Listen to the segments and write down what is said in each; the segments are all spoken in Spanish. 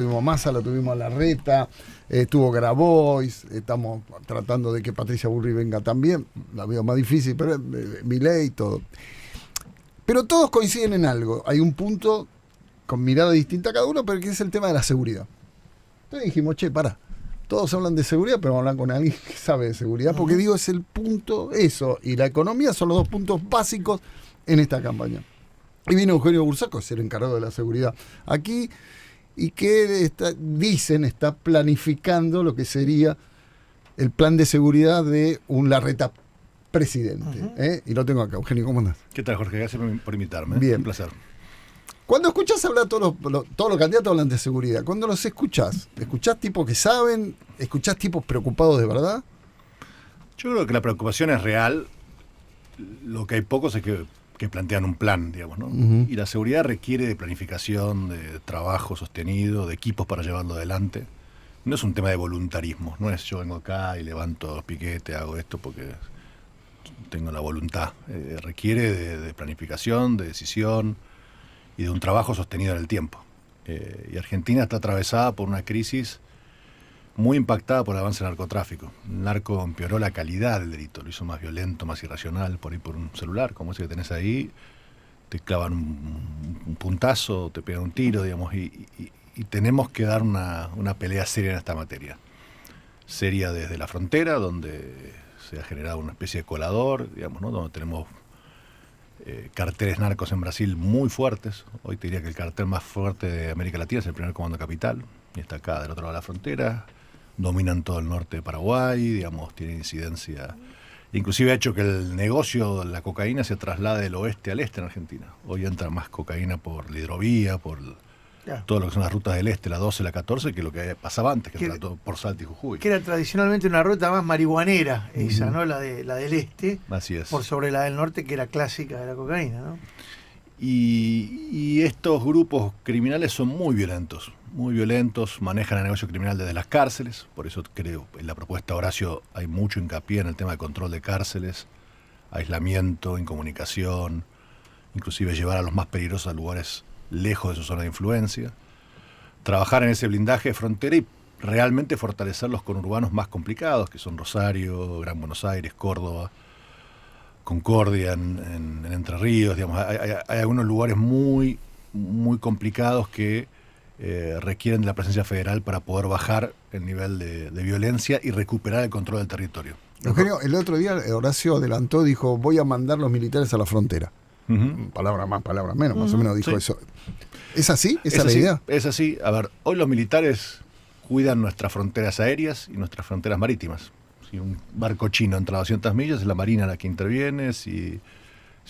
Tuvimos Massa, lo tuvimos a Larreta, estuvo Grabois, estamos tratando de que Patricia Bullrich venga también, la veo más difícil, pero Milei y todo. Pero todos coinciden en algo, hay un punto con mirada distinta a cada uno, pero que es el tema de la seguridad. Entonces dijimos, pará, todos hablan de seguridad, pero vamos a hablar con alguien que sabe de seguridad, porque digo, es el punto, eso, y la economía son los dos puntos básicos en esta campaña. Y vino Eugenio Bursaco, es el encargado de la seguridad aquí, y que está planificando lo que sería el plan de seguridad de un Larreta presidente. Y lo tengo acá. Eugenio, ¿cómo andás? ¿Qué tal, Jorge? Gracias por invitarme. Bien. Un placer. Cuando escuchás hablar, todos los candidatos hablan de seguridad. Cuando los escuchás tipos que saben, escuchás tipos preocupados de verdad. Yo creo que la preocupación es real. Lo que hay pocos es que plantean un plan, digamos, ¿no? Y la seguridad requiere de planificación, de trabajo sostenido, de equipos para llevarlo adelante. No es un tema de voluntarismo, no es yo vengo acá y levanto los piquetes, hago esto porque tengo la voluntad. Requiere de planificación, de decisión y de un trabajo sostenido en el tiempo. Y Argentina está atravesada por una crisis muy impactada por el avance del narcotráfico. El narco empeoró la calidad del delito, lo hizo más violento, más irracional, por un celular, como ese que tenés ahí, te clavan un puntazo, te pegan un tiro, digamos, y tenemos que dar una pelea seria en esta materia. Seria desde la frontera, donde se ha generado una especie de colador, digamos, ¿no? Donde tenemos carteles narcos en Brasil muy fuertes. Hoy te diría que el cartel más fuerte de América Latina es el Primer Comando Capital, y está acá del otro lado de la frontera. Dominan todo el norte de Paraguay, digamos, tienen incidencia. Inclusive ha hecho que el negocio de la cocaína se traslade del oeste al este en Argentina. Hoy entra más cocaína por la hidrovía, por todo lo que son las rutas del este, la 12, la 14, que lo que pasaba antes, que era todo por Salta y Jujuy. Que era tradicionalmente una ruta más marihuanera, esa, ¿no? La del este. Así es. Por sobre la del norte, que era clásica de la cocaína, ¿no? Y estos grupos criminales son muy violentos, manejan el negocio criminal desde las cárceles. Por eso creo en la propuesta de Horacio hay mucho hincapié en el tema de control de cárceles, aislamiento, incomunicación, inclusive llevar a los más peligrosos a lugares lejos de su zona de influencia, trabajar en ese blindaje de frontera y realmente fortalecer los conurbanos más complicados, que son Rosario, Gran Buenos Aires, Córdoba, Concordia, en Entre Ríos, digamos. Hay algunos lugares muy, muy complicados que requieren de la presencia federal para poder bajar el nivel de violencia y recuperar el control del territorio. Eugenio, el otro día Horacio adelantó, dijo, voy a mandar los militares a la frontera. Palabra más, palabra menos, más o menos dijo eso. ¿Es así? ¿Esa es la idea? Es así. A ver, hoy los militares cuidan nuestras fronteras aéreas y nuestras fronteras marítimas. Si un barco chino entra a 200 millas, es la Marina la que interviene. Si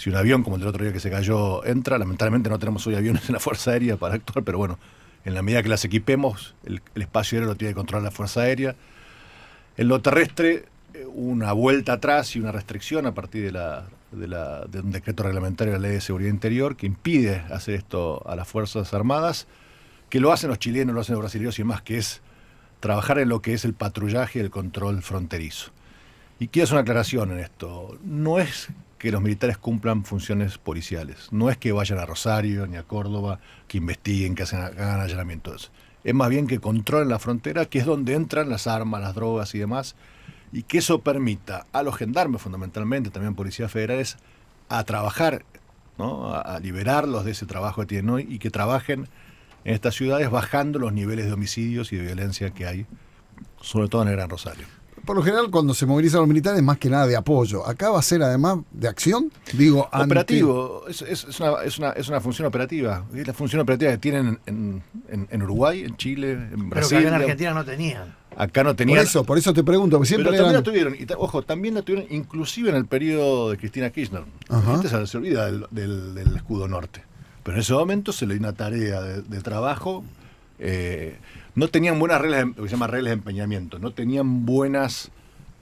un avión, como el del otro día que se cayó, entra, lamentablemente no tenemos hoy aviones en la Fuerza Aérea para actuar, pero bueno, en la medida que las equipemos, el espacio aéreo lo tiene que controlar la Fuerza Aérea. En lo terrestre, una vuelta atrás y una restricción a partir de un decreto reglamentario de la Ley de Seguridad Interior que impide hacer esto a las Fuerzas Armadas, que lo hacen los chilenos, lo hacen los brasileños y más, que es trabajar en lo que es el patrullaje y el control fronterizo. Y quiero hacer una aclaración en esto. No es que los militares cumplan funciones policiales. No es que vayan a Rosario ni a Córdoba, que investiguen, que hagan allanamientos. Es más bien que controlen la frontera, que es donde entran las armas, las drogas y demás, y que eso permita a los gendarmes, fundamentalmente, también policías federales, a trabajar, ¿no? A liberarlos de ese trabajo que tienen hoy y que trabajen en estas ciudades bajando los niveles de homicidios y de violencia que hay, sobre todo en el Gran Rosario. Por lo general, cuando se movilizan los militares, más que nada de apoyo. ¿Acá va a ser además de acción? Digo, operativo. Es una función operativa. Es la función operativa que tienen en Uruguay, en Chile, en Brasil. Pero que acá en Argentina no tenían. Acá no tenían. Por eso te pregunto, porque siempre pero también la tuvieron. Y, ojo, también la tuvieron inclusive en el periodo de Cristina Kirchner. La gente se olvida del escudo norte. Pero en ese momento se le dio una tarea de trabajo. No tenían buenas reglas, lo que se llama reglas de empeñamiento, no tenían buenas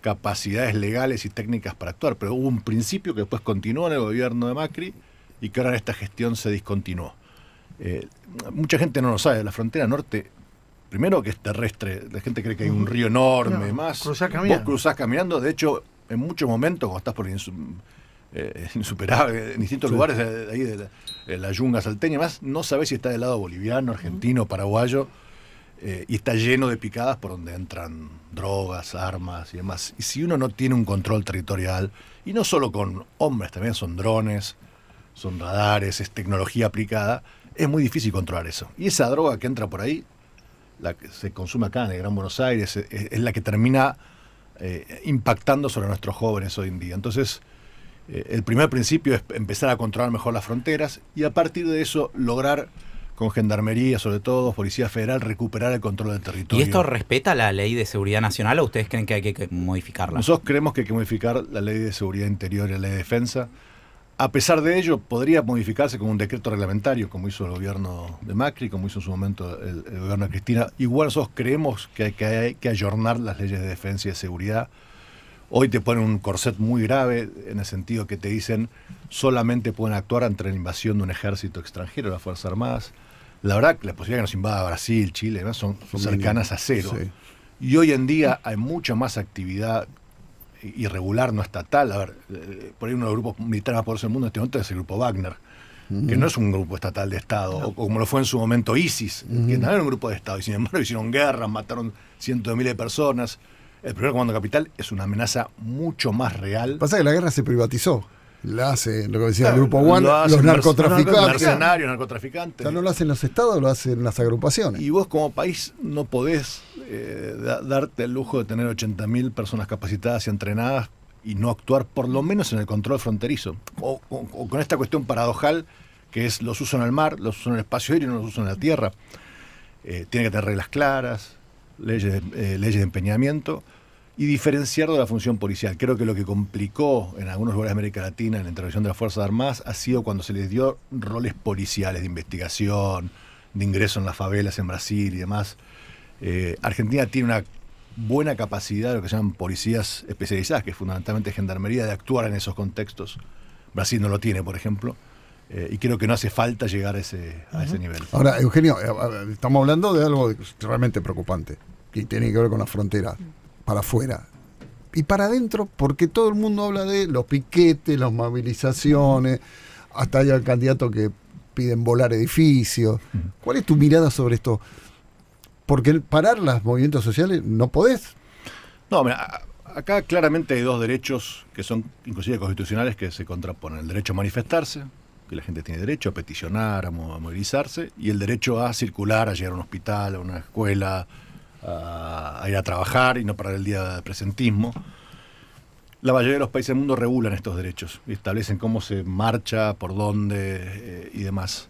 capacidades legales y técnicas para actuar, pero hubo un principio que después continuó en el gobierno de Macri y que ahora en esta gestión se discontinuó. Mucha gente no lo sabe, la frontera norte, primero que es terrestre, la gente cree que hay un río enorme, más. Vos cruzás caminando, de hecho, en muchos momentos, cuando estás por insuperable, en distintos lugares de ahí de la yunga salteña, más no sabés si está del lado boliviano, argentino, paraguayo. y está lleno de picadas por donde entran drogas, armas y demás. Y si uno no tiene un control territorial, y no solo con hombres, también son drones, son radares, es tecnología aplicada, es muy difícil controlar eso. Y esa droga que entra por ahí, la que se consume acá en el Gran Buenos Aires, es la que termina impactando sobre nuestros jóvenes hoy en día. Entonces, el primer principio es empezar a controlar mejor las fronteras y a partir de eso lograr, con Gendarmería, sobre todo, Policía Federal, recuperar el control del territorio. ¿Y esto respeta la Ley de Seguridad Nacional o ustedes creen que hay que modificarla? Nosotros creemos que hay que modificar la Ley de Seguridad Interior y la Ley de Defensa. A pesar de ello, podría modificarse con un decreto reglamentario, como hizo el gobierno de Macri, como hizo en su momento el gobierno de Cristina. Igual nosotros creemos que hay que ayornar las leyes de defensa y de seguridad. Hoy te ponen un corset muy grave, en el sentido que te dicen solamente pueden actuar ante la invasión de un ejército extranjero, las Fuerzas Armadas. La verdad que la posibilidad de que nos invada Brasil, Chile, ¿no? son cercanas a cero. Sí. Y hoy en día hay mucha más actividad irregular, no estatal. A ver, por ahí uno de los grupos militares más poderosos del mundo en este momento es el grupo Wagner, que no es un grupo estatal de Estado, o como lo fue en su momento ISIS, que también era un grupo de Estado, y sin embargo hicieron guerras, mataron cientos de miles de personas. El primer comando capital es una amenaza mucho más real. Pasa que la guerra se privatizó. La hace, lo que decía el grupo One, los narcotraficantes. Mercenarios, narcotraficantes. O sea, no lo hacen los estados, lo hacen las agrupaciones. Y vos como país no podés darte el lujo de tener 80.000 personas capacitadas y entrenadas y no actuar por lo menos en el control fronterizo. O con esta cuestión paradojal que es los uso en el mar, los uso en el espacio aéreo y no los uso en la tierra. Tiene que tener reglas claras, leyes de empeñamiento y diferenciarlo de la función policial. Creo que lo que complicó en algunos lugares de América Latina en la intervención de las Fuerzas Armadas ha sido cuando se les dio roles policiales de investigación, de ingreso en las favelas en Brasil y demás. Argentina tiene una buena capacidad de lo que se llaman policías especializadas, que es fundamentalmente Gendarmería, de actuar en esos contextos. Brasil no lo tiene, por ejemplo. Y creo que no hace falta llegar a ese nivel. Ahora, Eugenio, estamos hablando de algo realmente preocupante, que tiene que ver con la frontera, para afuera. Y para adentro, porque todo el mundo habla de los piquetes, las movilizaciones, hasta hay candidatos que piden volar edificios. ¿Cuál es tu mirada sobre esto? Porque parar los movimientos sociales no podés. No, mira, acá claramente hay dos derechos que son inclusive constitucionales que se contraponen. El derecho a manifestarse, que la gente tiene derecho a peticionar, a movilizarse, y el derecho a circular, a llegar a un hospital, a una escuela, a ir a trabajar y no parar el día de presentismo. La mayoría de los países del mundo regulan estos derechos y establecen cómo se marcha, por dónde y demás.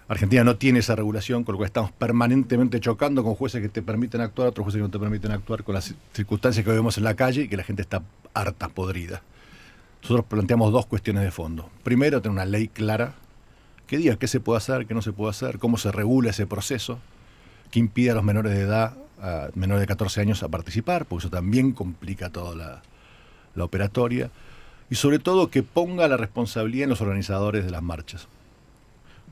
Argentina no tiene esa regulación, con lo cual estamos permanentemente chocando con jueces que te permiten actuar, otros jueces que no te permiten actuar, con las circunstancias que vemos en la calle y que la gente está harta, podrida. Nosotros planteamos dos cuestiones de fondo. Primero, tener una ley clara que diga qué se puede hacer, qué no se puede hacer, cómo se regula ese proceso, que impida a los menores de edad, a menores de 14 años, a participar, porque eso también complica toda la operatoria. Y sobre todo que ponga la responsabilidad en los organizadores de las marchas.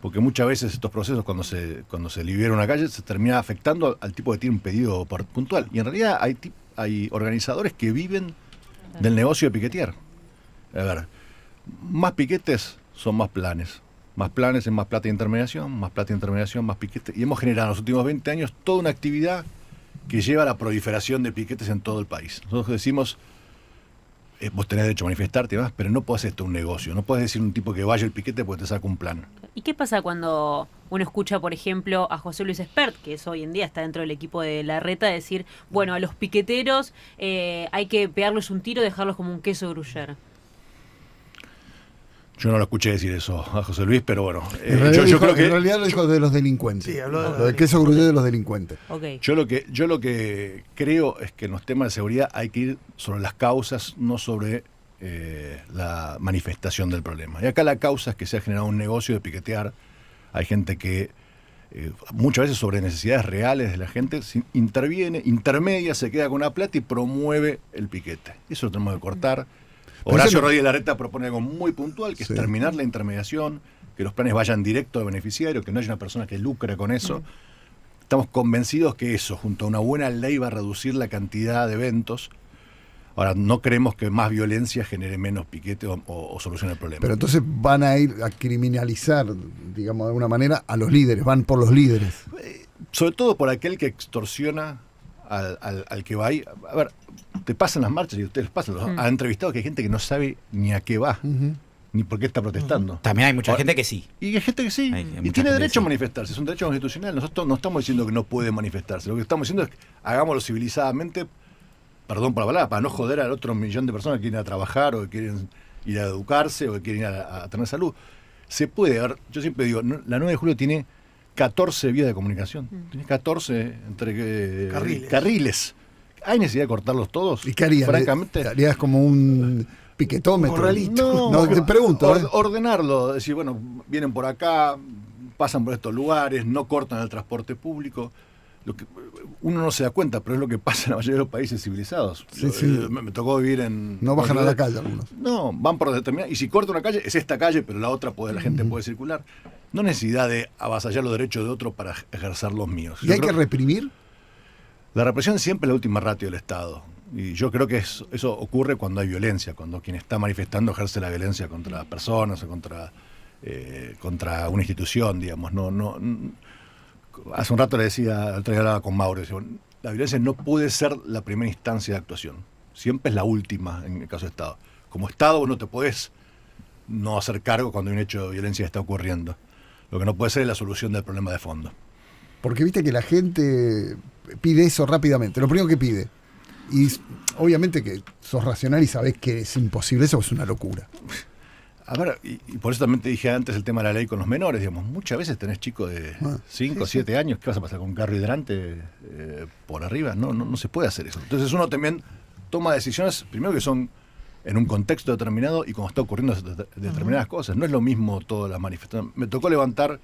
Porque muchas veces estos procesos, cuando se libera una calle, se termina afectando al tipo que tiene un pedido puntual. Y en realidad hay organizadores que viven del negocio de piquetear. A ver, más piquetes son más planes. Más planes es más plata de intermediación, más plata de intermediación, más piquetes. Y hemos generado en los últimos 20 años toda una actividad que lleva a la proliferación de piquetes en todo el país. Nosotros decimos, vos tenés derecho a manifestarte y demás, pero no podés hacer esto un negocio. No podés decir un tipo que vaya el piquete porque te saca un plan. ¿Y qué pasa cuando uno escucha, por ejemplo, a José Luis Espert, que es hoy en día está dentro del equipo de Larreta, decir, bueno, a los piqueteros hay que pegarles un tiro y dejarlos como un queso gruyere? Yo no lo escuché decir eso a José Luis, pero bueno. Yo creo que en realidad lo dijo de los delincuentes. Sí, habló lo de queso gruyere de los delincuentes. Okay. Yo lo que creo es que en los temas de seguridad hay que ir sobre las causas, no sobre la manifestación del problema. Y acá la causa es que se ha generado un negocio de piquetear. Hay gente que muchas veces sobre necesidades reales de la gente interviene, intermedia, se queda con una plata y promueve el piquete. Eso lo tenemos que cortar. Horacio Rodríguez Larreta propone algo muy puntual, que es terminar la intermediación, que los planes vayan directo al beneficiario, que no haya una persona que lucre con eso. Estamos convencidos que eso, junto a una buena ley, va a reducir la cantidad de eventos. Ahora, no creemos que más violencia genere menos piquete o solucione el problema. Pero entonces van a ir a criminalizar, digamos de alguna manera, a los líderes, van por los líderes. sobre todo por aquel que extorsiona al que va ahí. A ver, te pasan las marchas y ustedes pasan, han entrevistado que hay gente que no sabe ni a qué va, ni por qué está protestando. También hay mucha gente que sí. Y hay gente que sí, Hay y mucha tiene gente derecho a que sí. manifestarse, es un derecho constitucional. Nosotros no estamos diciendo que no puede manifestarse, lo que estamos diciendo es que hagámoslo civilizadamente, perdón por la palabra, para no joder al otro millón de personas que quieren ir a trabajar o que quieren ir a educarse o que quieren ir a tener salud. Se puede, a ver, yo siempre digo, la 9 de julio tiene 14 vías de comunicación, tiene 14 entre carriles. ¿Hay necesidad de cortarlos todos? ¿Y qué harías? Francamente, ¿Harías como un piquetómetro? Corralito. No, te pregunto. ordenarlo, decir, bueno, vienen por acá, pasan por estos lugares, no cortan el transporte público. Lo que uno no se da cuenta, pero es lo que pasa en la mayoría de los países civilizados. Sí. Me tocó vivir en... No bajan a la calle algunos. No, van por determinada. Y si corta una calle, es esta calle, pero la otra la gente puede circular. No necesidad de avasallar los derechos de otro para ejercer los míos. ¿Y hay que reprimir? La represión siempre es la última ratio del Estado. Y yo creo que eso ocurre cuando hay violencia, cuando quien está manifestando ejerce la violencia contra personas o contra una institución, digamos. Hace un rato le decía, el otro día hablaba con Mauro, decía, la violencia no puede ser la primera instancia de actuación. Siempre es la última en el caso de Estado. Como Estado vos no te podés no hacer cargo cuando un hecho de violencia está ocurriendo. Lo que no puede ser es la solución del problema de fondo. Porque viste que la gente pide eso rápidamente, lo primero que pide. Y obviamente que sos racional y sabés que es imposible, eso es una locura. A ver, y por eso también te dije antes el tema de la ley con los menores, digamos, muchas veces tenés chicos de 5 o 7 años, ¿qué vas a pasar con un carro hidrante por arriba? No se puede hacer eso. Entonces uno también toma decisiones, primero que son en un contexto determinado y cuando está ocurriendo determinadas cosas. No es lo mismo todas las manifestaciones. Me tocó levantar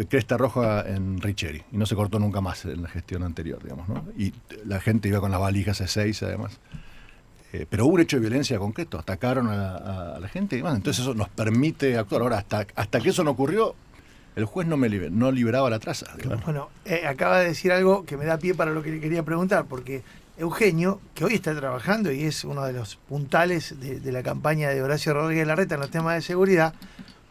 Cresta Roja en Richeri y no se cortó nunca más en la gestión anterior, digamos, ¿no? Y la gente iba con las valijas C6 además. Pero hubo un hecho de violencia concreto, atacaron a la gente y demás. Entonces eso nos permite actuar. Ahora, hasta que eso no ocurrió, el juez no liberaba la traza. Digamos. Bueno, acaba de decir algo que me da pie para lo que le quería preguntar, porque Eugenio, que hoy está trabajando y es uno de los puntales de la campaña de Horacio Rodríguez Larreta en los temas de seguridad,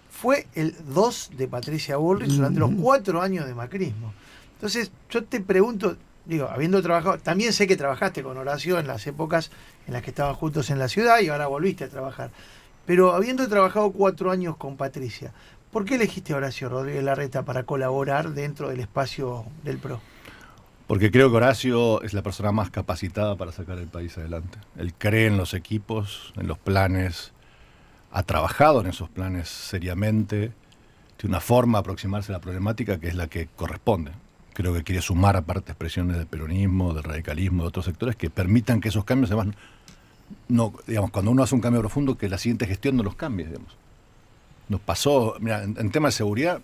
fue el 2 de Patricia Bullrich durante los 4 años de macrismo. Entonces, yo te pregunto, digo, habiendo trabajado, también sé que trabajaste con Horacio en las épocas en las que estaban juntos en la ciudad y ahora volviste a trabajar. Pero habiendo trabajado 4 años con Patricia, ¿por qué elegiste a Horacio Rodríguez Larreta para colaborar dentro del espacio del PRO? Porque creo que Horacio es la persona más capacitada para sacar el país adelante. Él cree en los equipos, en los planes, ha trabajado en esos planes seriamente, tiene una forma de aproximarse a la problemática que es la que corresponde. Creo que quiere sumar aparte expresiones del peronismo, del radicalismo, de otros sectores que permitan que esos cambios, además, no, digamos, cuando uno hace un cambio profundo, que la siguiente gestión no los cambie, digamos. Nos pasó, mira, en temas de seguridad,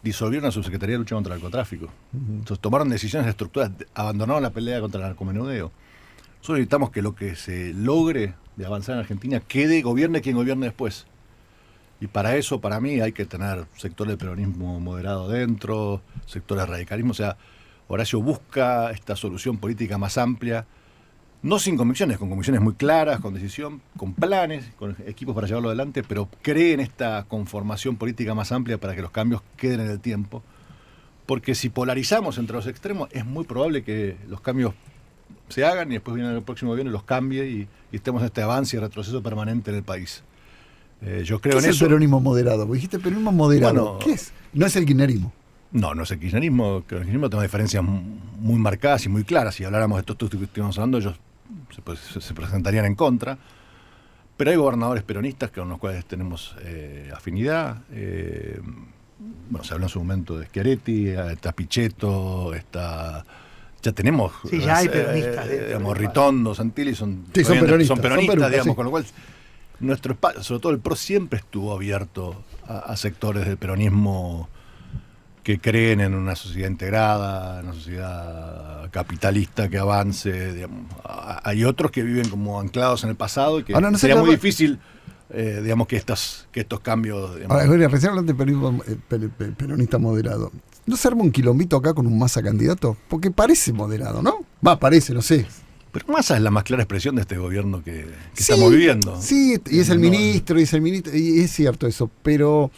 disolvieron la subsecretaría de lucha contra el narcotráfico. Entonces tomaron decisiones estructuradas, abandonaron la pelea contra el narcomenudeo. Nosotros necesitamos que lo que se logre de avanzar en Argentina gobierne quien gobierne después. Y para eso, para mí, hay que tener sectores del peronismo moderado dentro, sectores del radicalismo. O sea, Horacio busca esta solución política más amplia, no sin convicciones, con convicciones muy claras, con decisión, con planes, con equipos para llevarlo adelante, pero cree en esta conformación política más amplia para que los cambios queden en el tiempo. Porque si polarizamos entre los extremos, es muy probable que los cambios se hagan y después viene el próximo gobierno y los cambie y estemos en este avance y retroceso permanente en el país. Yo creo ¿Qué en es eso. el peronismo moderado? Porque dijiste peronismo moderado. Bueno, ¿qué es? No es el kirchnerismo. No es el kirchnerismo. El kirchnerismo tiene diferencias muy marcadas y muy claras. Si habláramos de todo esto que estuvimos hablando, ellos se presentarían en contra. Pero hay gobernadores peronistas con los cuales tenemos afinidad. Bueno, se habló en su momento de Schiaretti, está Pichetto, ya tenemos. Sí, ya hay peronistas. Digamos, Ritondo, Santilli son peronistas, digamos, sí. con lo cual nuestro espacio, sobre todo el PRO, siempre estuvo abierto a sectores del peronismo que creen en una sociedad integrada, en una sociedad capitalista que avance. Digamos. Hay otros que viven como anclados en el pasado y que sería muy difícil, digamos, que estos cambios. Digamos. Ahora, recién hablaste de peronismo, peronista moderado. ¿No se arma un quilombito acá con un Massa candidato? Porque parece moderado, ¿no? Parece, no sé. Pero Massa es la más clara expresión de este gobierno que estamos viviendo. Sí, y es el ministro, y es cierto eso, pero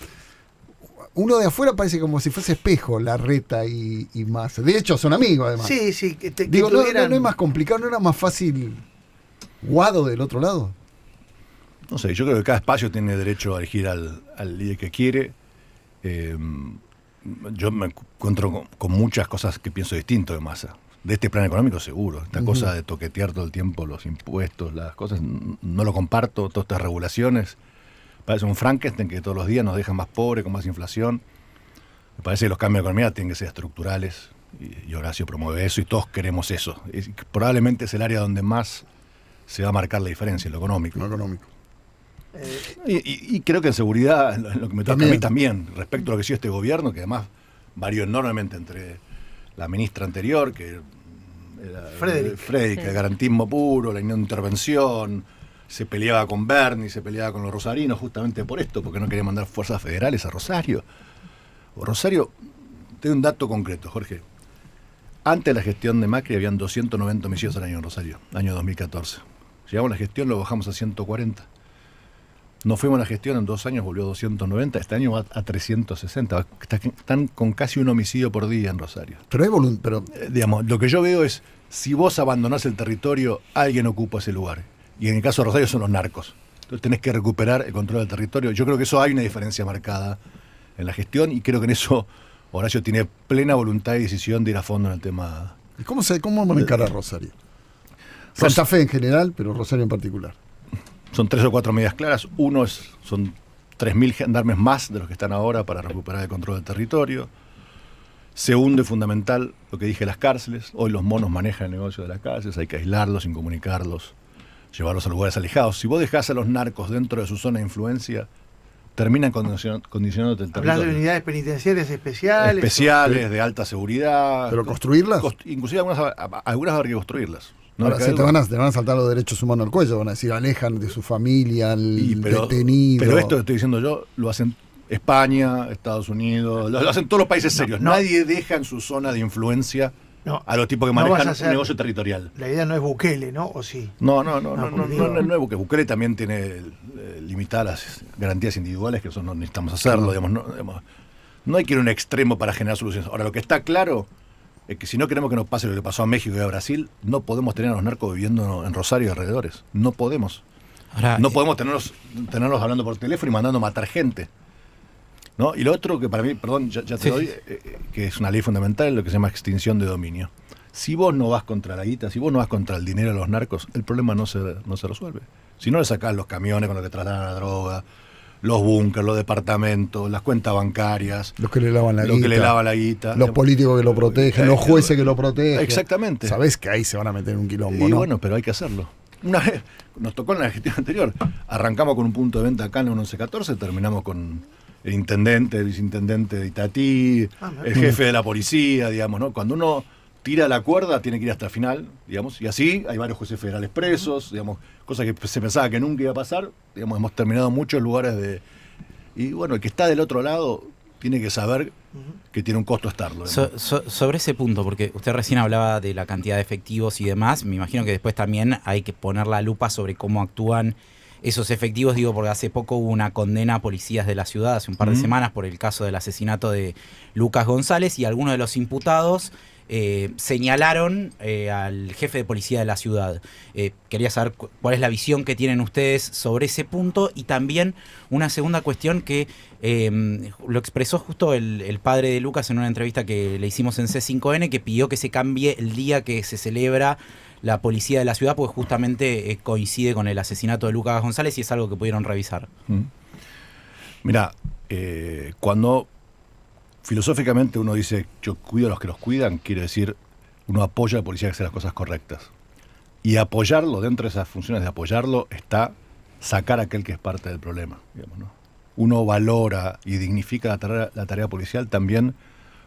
uno de afuera parece como si fuese espejo, Larreta y Massa. De hecho, son amigos, además. Sí, que Digo, tuvieran... no es más complicado, ¿no era más fácil Guado del otro lado? No sé, yo creo que cada espacio tiene derecho a elegir al líder que quiere. Yo me encuentro con muchas cosas que pienso distinto de Massa. De este plan económico seguro. Esta cosa de toquetear todo el tiempo los impuestos, las cosas, no lo comparto. Todas estas regulaciones parece un Frankenstein que todos los días nos dejan más pobres, con más inflación. Me parece que los cambios de economía tienen que ser estructurales. Y Horacio promueve eso y todos queremos eso. Probablemente es el área donde más se va a marcar la diferencia, en lo económico. Lo económico. Y creo que en seguridad, en lo que me toca a mí también, respecto a lo que sido este gobierno, que además varió enormemente entre la ministra anterior, que era Frederick, el garantismo puro, la no intervención, se peleaba con Bernie, se peleaba con los rosarinos justamente por esto, porque no quería mandar fuerzas federales a Rosario. Rosario, te doy un dato concreto, Jorge. Antes de la gestión de Macri habían 290 homicidios al año en Rosario, año 2014. Llegamos a la gestión, lo bajamos a 140. Nos fuimos a la gestión, en 2 años volvió a 290, este año va a 360. Están con casi un homicidio por día en Rosario. Pero hay voluntad. Digamos, lo que yo veo es, si vos abandonás el territorio, alguien ocupa ese lugar. Y en el caso de Rosario son los narcos. Entonces tenés que recuperar el control del territorio. Yo creo que eso hay una diferencia marcada en la gestión y creo que en eso Horacio tiene plena voluntad y decisión de ir a fondo en el tema. ¿Y cómo van a encarar Rosario? Santa Fe en general, pero Rosario en particular. Son 3 o 4 medidas claras. Uno son 3.000 gendarmes más de los que están ahora para recuperar el control del territorio. Segundo y fundamental, lo que dije, las cárceles. Hoy los monos manejan el negocio de las cárceles, hay que aislarlos, incomunicarlos, llevarlos a lugares alejados. Si vos dejás a los narcos dentro de su zona de influencia, terminan condicionándote el territorio. Hablar de unidades penitenciarias especiales. Especiales, de alta seguridad. ¿Pero construirlas? Inclusive algunas va a haber que construirlas. No ahora, te van a saltar los derechos humanos al cuello, van a decir, alejan de su familia al detenido. Pero esto que estoy diciendo yo, lo hacen España, Estados Unidos, lo hacen todos los países serios. Nadie deja en su zona de influencia a los tipos que manejan un negocio territorial. La idea no es Bukele, ¿no? ¿O sí? No es nuevo, que Bukele también tiene limitadas las garantías individuales, que eso no necesitamos hacerlo. No hay que ir a un extremo para generar soluciones. Ahora, lo que está claro es que si no queremos que nos pase lo que pasó a México y a Brasil, no podemos tener a los narcos viviendo en Rosario y alrededores. No podemos. Ahora, no podemos tenerlos hablando por teléfono y mandando a matar gente. ¿No? Y lo otro que para mí, perdón, ya te doy, que es una ley fundamental, lo que se llama extinción de dominio. Si vos no vas contra la guita, si vos no vas contra el dinero de los narcos, el problema no se resuelve. Si no le sacás los camiones con los que trasladan la droga, los búnkers, los departamentos, las cuentas bancarias, los que le lavan la guita, los políticos que lo protegen, los jueces que lo protegen. Exactamente. Sabés que ahí se van a meter en un quilombo, y ¿no? Bueno, pero hay que hacerlo. Una vez nos tocó en la gestión anterior, arrancamos con un punto de venta acá en el 1114, terminamos con el intendente, el viceintendente de Itatí, el jefe de la policía, digamos, ¿no? Cuando uno tira la cuerda tiene que ir hasta el final, digamos, y así hay varios jueces federales presos, digamos, cosa que se pensaba que nunca iba a pasar, digamos, hemos terminado muchos lugares y bueno, el que está del otro lado tiene que saber que tiene un costo estarlo. Sobre ese punto, porque usted recién hablaba de la cantidad de efectivos y demás, me imagino que después también hay que poner la lupa sobre cómo actúan esos efectivos, digo, porque hace poco hubo una condena a policías de la ciudad, hace un par de semanas, por el caso del asesinato de Lucas González, y algunos de los imputados señalaron al jefe de policía de la ciudad. Quería saber cuál es la visión que tienen ustedes sobre ese punto, y también una segunda cuestión que lo expresó justo el padre de Lucas en una entrevista que le hicimos en C5N, que pidió que se cambie el día que se celebra la policía de la ciudad, porque justamente coincide con el asesinato de Lucas González, y es algo que pudieron revisar. Mirá, cuando filosóficamente uno dice yo cuido a los que los cuidan, quiere decir uno apoya a la policía que hace las cosas correctas. Y apoyarlo, dentro de esas funciones de apoyarlo, está sacar a aquel que es parte del problema, digamos, ¿no? Uno valora y dignifica la tarea policial también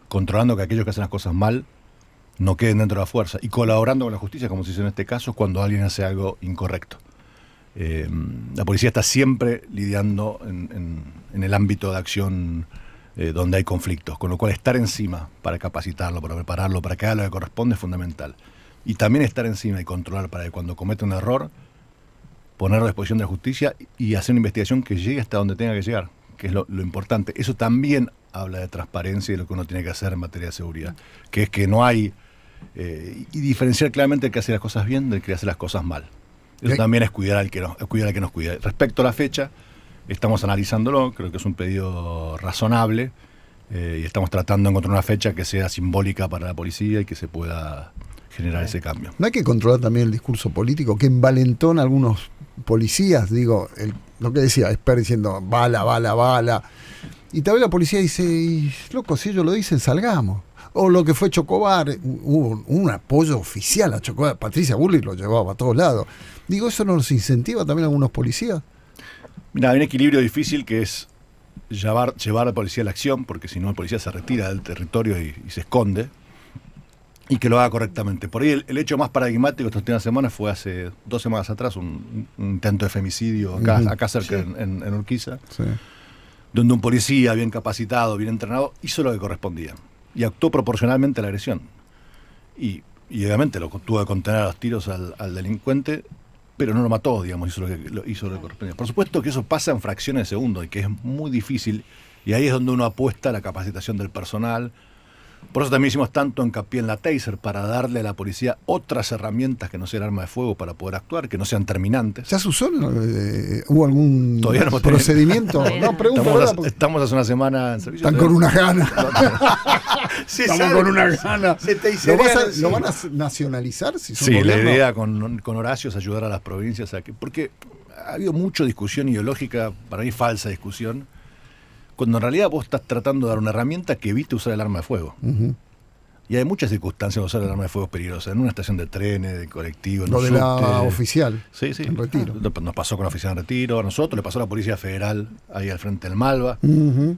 controlando que aquellos que hacen las cosas mal no queden dentro de la fuerza, y colaborando con la justicia, como se hizo en este caso, cuando alguien hace algo incorrecto. La policía está siempre lidiando en el ámbito de acción donde hay conflictos, con lo cual estar encima para capacitarlo, para prepararlo, para que haga lo que corresponde es fundamental. Y también estar encima y controlar para que cuando cometa un error, ponerlo a disposición de la justicia y hacer una investigación que llegue hasta donde tenga que llegar, que es lo importante. Eso también habla de transparencia y de lo que uno tiene que hacer en materia de seguridad, que es que no hay, y diferenciar claramente el que hace las cosas bien del que hace las cosas mal. Eso también es cuidar al que nos cuida. Respecto a la fecha, estamos analizándolo, creo que es un pedido razonable, y estamos tratando de encontrar una fecha que sea simbólica para la policía y que se pueda generar ese cambio. ¿No hay que controlar también el discurso político que envalentona a algunos policías? Digo, lo que decía Esper diciendo bala, bala, bala. Y tal vez la policía dice, y, loco, si ellos lo dicen, salgamos. O lo que fue Chocobar, hubo un apoyo oficial a Chocobar. Patricia Bullrich lo llevaba a todos lados. Digo, ¿eso no nos incentiva también a algunos policías? Mira, hay un equilibrio difícil que es llevar a la policía a la acción, porque si no el policía se retira del territorio y se esconde, y que lo haga correctamente. Por ahí el hecho más paradigmático de estas últimas semanas fue hace 2 semanas atrás, un intento de femicidio acá cerca, sí, en Urquiza, sí, donde un policía bien capacitado, bien entrenado, hizo lo que correspondía y actuó proporcionalmente a la agresión. Y obviamente lo tuvo que contener a los tiros al delincuente, pero no lo mató, digamos, hizo lo que correspondía. Por supuesto que eso pasa en fracciones de segundo y que es muy difícil, y ahí es donde uno apuesta a la capacitación del personal. Por eso también hicimos tanto hincapié en la taser, para darle a la policía otras herramientas que no sean arma de fuego para poder actuar, que no sean terminantes. ¿Ya se usó? ¿Hubo algún procedimiento? No, pregunto. Estamos hace una semana en servicio. Están con unas ganas. Estamos con unas ganas. ¿Lo van a nacionalizar? Si son sí, gobierno? La idea con Horacio es ayudar a las provincias a que... Porque ha habido mucha discusión ideológica, para mí falsa discusión, cuando en realidad vos estás tratando de dar una herramienta que evite usar el arma de fuego. Uh-huh. Y hay muchas circunstancias de usar el arma de fuego peligrosa. En una estación de trenes, de colectivo, en lo de la oficial. Sí, sí. En Retiro. Nos pasó con la oficial en Retiro, a nosotros le pasó a la Policía Federal, ahí al frente del Malva, uh-huh,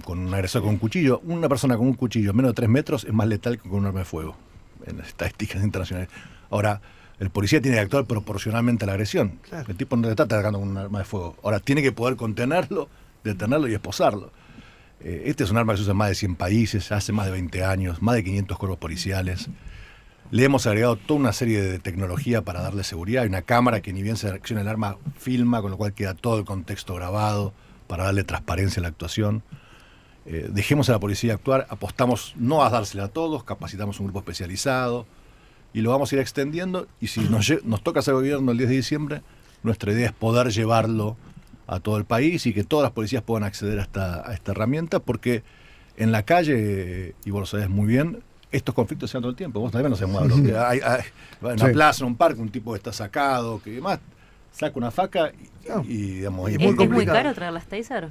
con un agresor con un cuchillo. Una persona con un cuchillo a menos de 3 metros es más letal que con un arma de fuego, en estadísticas internacionales. Ahora, el policía tiene que actuar proporcionalmente a la agresión. Claro. El tipo no le está atacando con un arma de fuego. Ahora, tiene que poder contenerlo, detenerlo y esposarlo. Este es un arma que se usa en más de 100 países, hace más de 20 años, más de 500 cuerpos policiales. Le hemos agregado toda una serie de tecnología para darle seguridad. Hay una cámara que ni bien se reacciona el arma, filma, con lo cual queda todo el contexto grabado para darle transparencia a la actuación. Dejemos a la policía actuar, apostamos no a dársela a todos, capacitamos un grupo especializado y lo vamos a ir extendiendo. Y si nos toca ser gobierno el 10 de diciembre, nuestra idea es poder llevarlo a todo el país y que todas las policías puedan acceder a esta herramienta, porque en la calle, y vos lo sabés muy bien, estos conflictos se dan todo el tiempo. Vos también no se mueven. Hay en la plaza, en un parque, un tipo que está sacado, que demás, saca una faca y digamos... ¿Es muy caro traer las taser?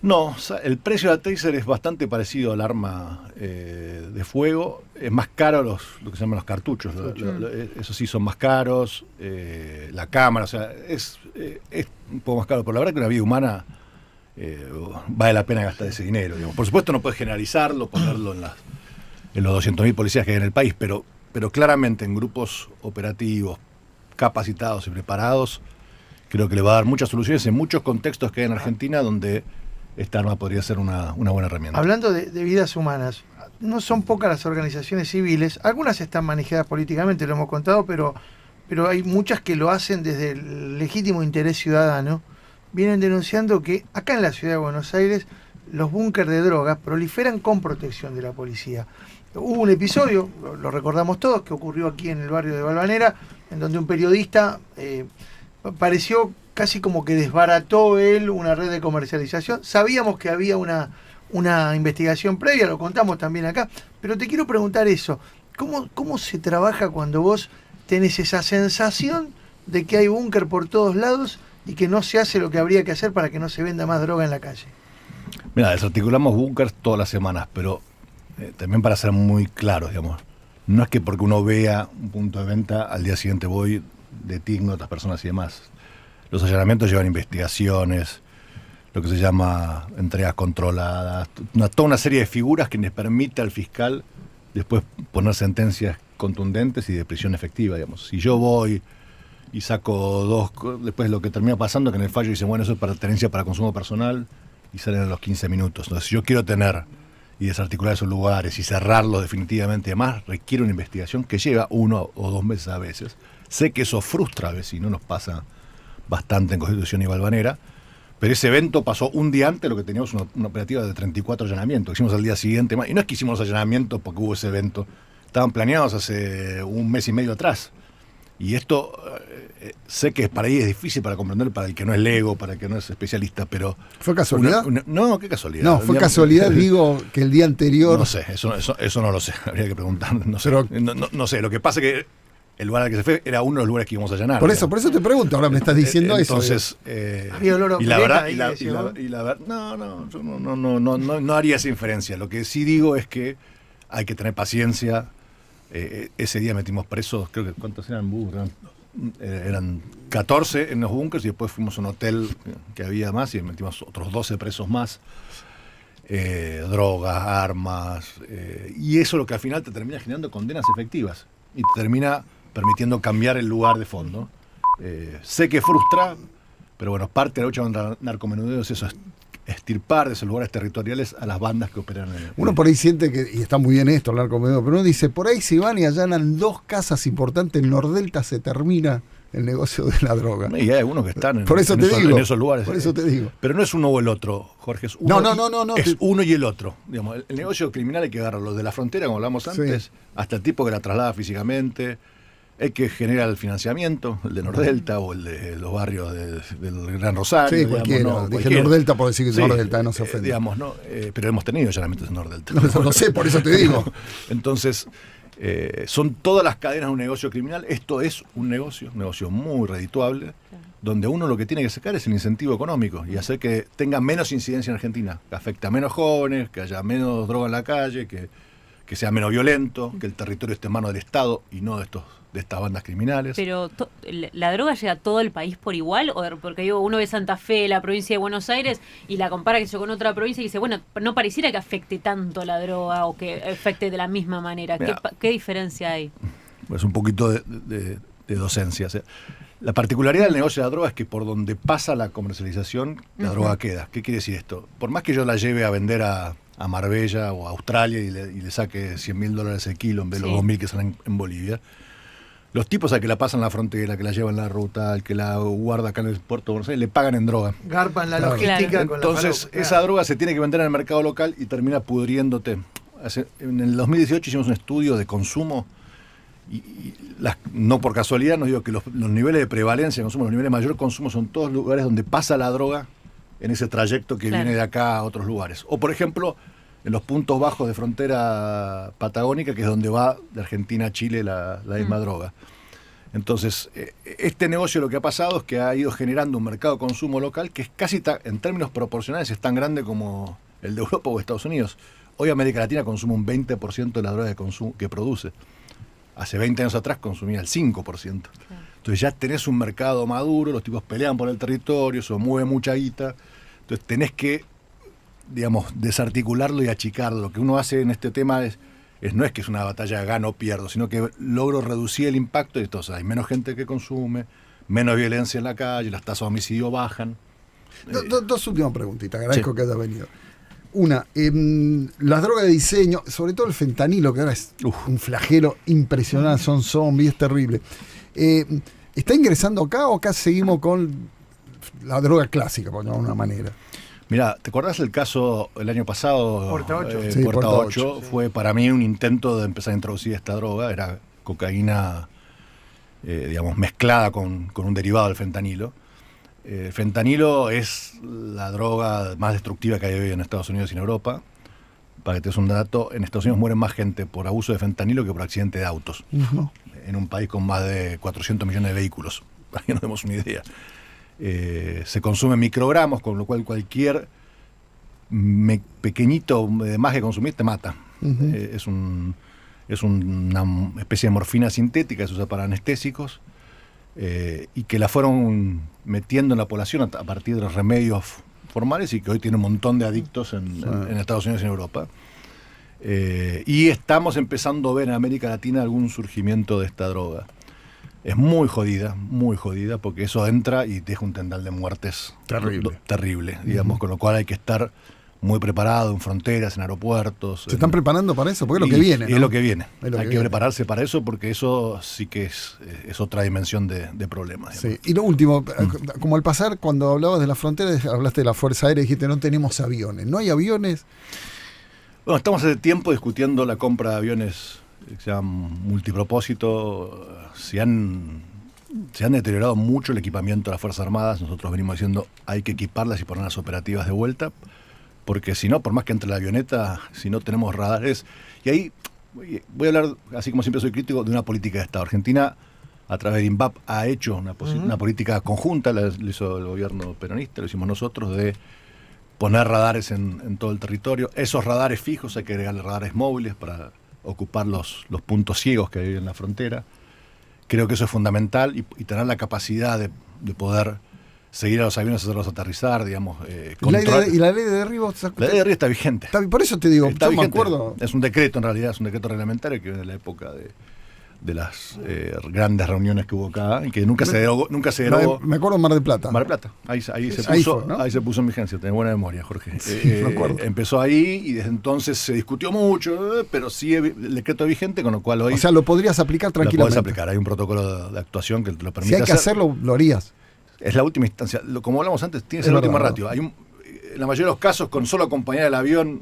No, el precio de la taser es bastante parecido al arma de fuego. Es más caro lo que se llaman los cartuchos. Esos sí son más caros. La cámara, o sea, es un poco más caro. Pero la verdad que una vida humana vale la pena gastar ese dinero. Digamos. Por supuesto no puedes generalizarlo, ponerlo en los 200.000 policías que hay en el país, pero claramente en grupos operativos, capacitados y preparados, creo que le va a dar muchas soluciones en muchos contextos que hay en Argentina donde esta arma podría ser una buena herramienta. Hablando de vidas humanas, no son pocas las organizaciones civiles, algunas están manejadas políticamente, lo hemos contado, pero hay muchas que lo hacen desde el legítimo interés ciudadano. Vienen denunciando que acá en la ciudad de Buenos Aires los búnker de drogas proliferan con protección de la policía. Hubo un episodio, lo recordamos todos, que ocurrió aquí en el barrio de Valvanera, en donde un periodista pareció casi como que desbarató él una red de comercialización. Sabíamos que había una investigación previa, lo contamos también acá, pero te quiero preguntar eso, ¿cómo se trabaja cuando vos tenés esa sensación de que hay búnker por todos lados y que no se hace lo que habría que hacer para que no se venda más droga en la calle? Mira, desarticulamos búnkers todas las semanas, pero también para ser muy claros, digamos, no es que porque uno vea un punto de venta, al día siguiente voy, detengo a otras personas y demás. Los allanamientos llevan investigaciones, lo que se llama entregas controladas, toda una serie de figuras que les permite al fiscal después poner sentencias contundentes y de prisión efectiva, digamos. Si yo voy y saco 2, después lo que termina pasando es que en el fallo dicen, bueno, eso es para tenencia para consumo personal y salen a los 15 minutos. Entonces, si yo quiero tener y desarticular esos lugares y cerrarlos definitivamente y demás, requiere una investigación que lleva 1 o 2 meses a veces. Sé que eso frustra a vecinos, nos pasa bastante en Constitución y Valvanera, Pero ese evento pasó un día antes de lo que teníamos una operativa de 34 allanamientos. Hicimos al día siguiente más. Y no es que hicimos los allanamientos porque hubo ese evento. Estaban planeados hace un mes y medio atrás. Y esto sé que para ahí es difícil para comprender, para el que no es lego, para el que no es especialista, pero... ¿Fue casualidad? No, qué casualidad. No, fue casualidad, digo, que el día anterior... No sé, eso no lo sé, habría que preguntar. No sé, Pero- no sé, lo que pasa es que el lugar al que se fue era uno de los lugares que íbamos a allanar. Por eso te pregunto, ahora me estás diciendo eso. Entonces, Había olor a y la pileta verdad, ahí, decía, no, yo no haría esa inferencia. Lo que sí digo es que hay que tener paciencia. Ese día metimos presos, creo que ¿cuántos eran? Eran 14 en los búnkers y después fuimos a un hotel que había más y metimos otros 12 presos más. Drogas, armas, y eso es lo que al final te termina generando condenas efectivas y te termina permitiendo cambiar el lugar de fondo. Sé que frustra, pero bueno, parte de la lucha contra el narcomenudeo es eso, extirpar de esos lugares territoriales a las bandas que operan en el... Uno por ahí siente que, y está muy bien esto, hablar con medio, pero uno dice, por ahí si van y allanan 2 casas importantes en Nordelta se termina el negocio de la droga. Y hay algunos que están en, Por eso en te esos, digo, en esos lugares. por eso te digo. Pero no es uno o el otro, Jorge, es uno, No, es uno y el otro. Digamos, el negocio criminal hay que agarrarlo de la frontera, como hablamos antes, Sí. hasta el tipo que la traslada físicamente, el que genera el financiamiento, el de Nordelta o el de los barrios del Gran Rosario. Sí, digamos, cualquiera. ¿no? Dije Cualquiera. Nordelta por decir que es Sí, Nordelta, no se ofende. digamos, ¿no? Pero hemos tenido allanamientos en Nordelta. No sé, por eso te digo. Entonces, son todas las cadenas de un negocio criminal. Esto es un negocio muy redituable, donde uno lo que tiene que sacar es el incentivo económico y hacer que tenga menos incidencia en Argentina, que afecte a menos jóvenes, que haya menos droga en la calle, que sea menos violento, que el territorio esté en manos del Estado y no de estas bandas criminales. Pero ¿la droga llega a todo el país por igual? Porque digo, uno ve Santa Fe, la provincia de Buenos Aires, y la compara que con otra provincia y dice, bueno, no pareciera que afecte tanto la droga o que afecte de la misma manera. Mirá, ¿Qué diferencia hay? Pues un poquito de docencia. O sea, la particularidad del negocio de la droga es que por donde pasa la comercialización, la droga queda. ¿Qué quiere decir esto? Por más que yo la lleve a vender a Marbella o a Australia y le saque $100.000 el kilo en vez de los 2.000 que salen en Bolivia, los tipos al que la pasan la frontera, que la llevan la ruta, al que la guarda acá en el puerto de Buenos Aires, le pagan en droga. Garpan la Claro. logística Claro. con la Entonces, falopa, esa claro. droga se tiene que vender en el mercado local y termina pudriéndote. En el 2018 hicimos un estudio de consumo no por casualidad, no digo que los niveles de prevalencia de consumo, los niveles de mayor consumo son todos lugares donde pasa la droga en ese trayecto que Claro. viene de acá a otros lugares. O por ejemplo, en los puntos bajos de frontera patagónica, que es donde va de Argentina a Chile la misma droga. Entonces, este negocio lo que ha pasado es que ha ido generando un mercado de consumo local que es casi, en términos proporcionales, es tan grande como el de Europa o Estados Unidos. Hoy América Latina consume un 20% de la droga que produce. Hace 20 años atrás consumía el 5%. Entonces ya tenés un mercado maduro, los tipos pelean por el territorio, se mueve mucha guita. Entonces tenés que, digamos, desarticularlo y achicarlo. Lo que uno hace en este tema no es que es una batalla gano o pierdo, sino que logro reducir el impacto y entonces hay menos gente que consume, menos violencia en la calle, las tasas de homicidio bajan. Dos últimas preguntitas, agradezco Sí. que hayas venido. Una, las drogas de diseño, sobre todo el fentanilo, que ahora es un flagelo impresionante, son zombies, es terrible. ¿Está ingresando acá o acá seguimos con la droga clásica, por llamarlo de una manera? Mirá, ¿te acordás el caso el año pasado? Puerta 8. Sí, Puerta Puerta 8 sí. fue para mí un intento de empezar a introducir esta droga. Era cocaína, digamos, mezclada con un derivado del fentanilo. El fentanilo es la droga más destructiva que hay hoy en Estados Unidos y en Europa. Para que te des un dato, en Estados Unidos mueren más gente por abuso de fentanilo que por accidente de autos. En un país con más de 400 millones de vehículos, para que nos demos una idea. Se consume en microgramos, con lo cual cualquier pequeñito de más que consumir te mata. Es una especie de morfina sintética, se usa para anestésicos, y que la fueron metiendo en la población a partir de los remedios formales y que hoy tiene un montón de adictos en Estados Unidos y en Europa. Y estamos empezando a ver en América Latina algún surgimiento de esta droga. Es muy jodida, porque eso entra y deja un tendal de muertes Terrible. terrible, digamos, con lo cual hay que estar muy preparado en fronteras, en aeropuertos. ¿Se están preparando para eso? Porque es lo que viene, ¿no? Es lo que viene. Es lo Hay que que viene. prepararse para eso porque eso sí que es otra dimensión de problemas. Sí. Y lo último, como al pasar, cuando hablabas de la frontera, hablaste de la Fuerza Aérea y dijiste no tenemos aviones. ¿No hay aviones? Bueno, estamos hace tiempo discutiendo la compra de aviones que se llaman multipropósito. Se han deteriorado mucho el equipamiento de las Fuerzas Armadas. Nosotros venimos diciendo hay que equiparlas y ponerlas operativas de vuelta, porque si no, por más que entre la avioneta, si no tenemos radares. Y ahí voy a hablar, así como siempre soy crítico, de una política de Estado. Argentina, a través de INVAP, ha hecho una política conjunta, la hizo el gobierno peronista, lo hicimos nosotros, de poner radares en todo el territorio. Esos radares fijos hay que agregarle radares móviles para ocupar los puntos ciegos que hay en la frontera. Creo que eso es fundamental y tener la capacidad de poder seguir a los aviones, hacerlos aterrizar, digamos. ¿Y la ley de derribo? La ley de derribo está vigente. Por eso te digo, Está yo vigente. me acuerdo. Es un decreto, en realidad, es un decreto reglamentario que viene de la época de las grandes reuniones que hubo acá y que nunca se derogó. Me acuerdo en Mar del Plata. Mar del Plata. Ahí se puso en vigencia. Tenés buena memoria, Jorge. Sí, me acuerdo. Empezó ahí y desde entonces se discutió mucho, pero sigue el decreto vigente, con lo cual hoy... O sea, lo podrías aplicar lo tranquilamente. podés aplicar. Hay un protocolo de actuación que te lo permite Si hay que hacerlo, lo harías. Es la última instancia. Como hablamos antes, tiene que Es ser el último verdad, ratio. En la mayoría de los casos, con solo acompañar el avión,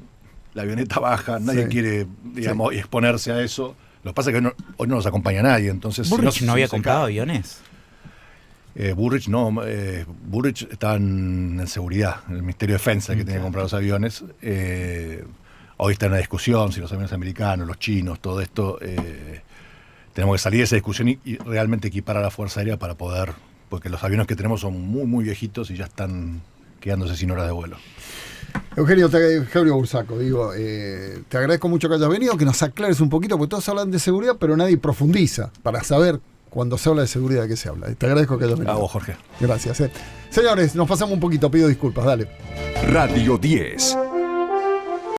la avioneta baja, nadie quiere, digamos, exponerse a eso. Lo que pasa es que hoy no nos acompaña nadie. Entonces, ¿Burrich no había comprado aviones? Burrich no. Burrich estaba en seguridad, en el Ministerio de Defensa, que tenía que comprar los aviones. Hoy está en la discusión si los aviones americanos, los chinos, todo esto. Tenemos que salir de esa discusión y realmente equipar a la Fuerza Aérea para poder... Porque los aviones que tenemos son muy, muy viejitos y ya están quedándose sin horas de vuelo. Eugenio Bursaco, te agradezco mucho que hayas venido, que nos aclares un poquito, porque todos hablan de seguridad, pero nadie profundiza para saber cuando se habla de seguridad de qué se habla. Te agradezco que hayas venido. A vos, Jorge. Gracias. Señores, nos pasamos un poquito, pido disculpas, dale. Radio 10.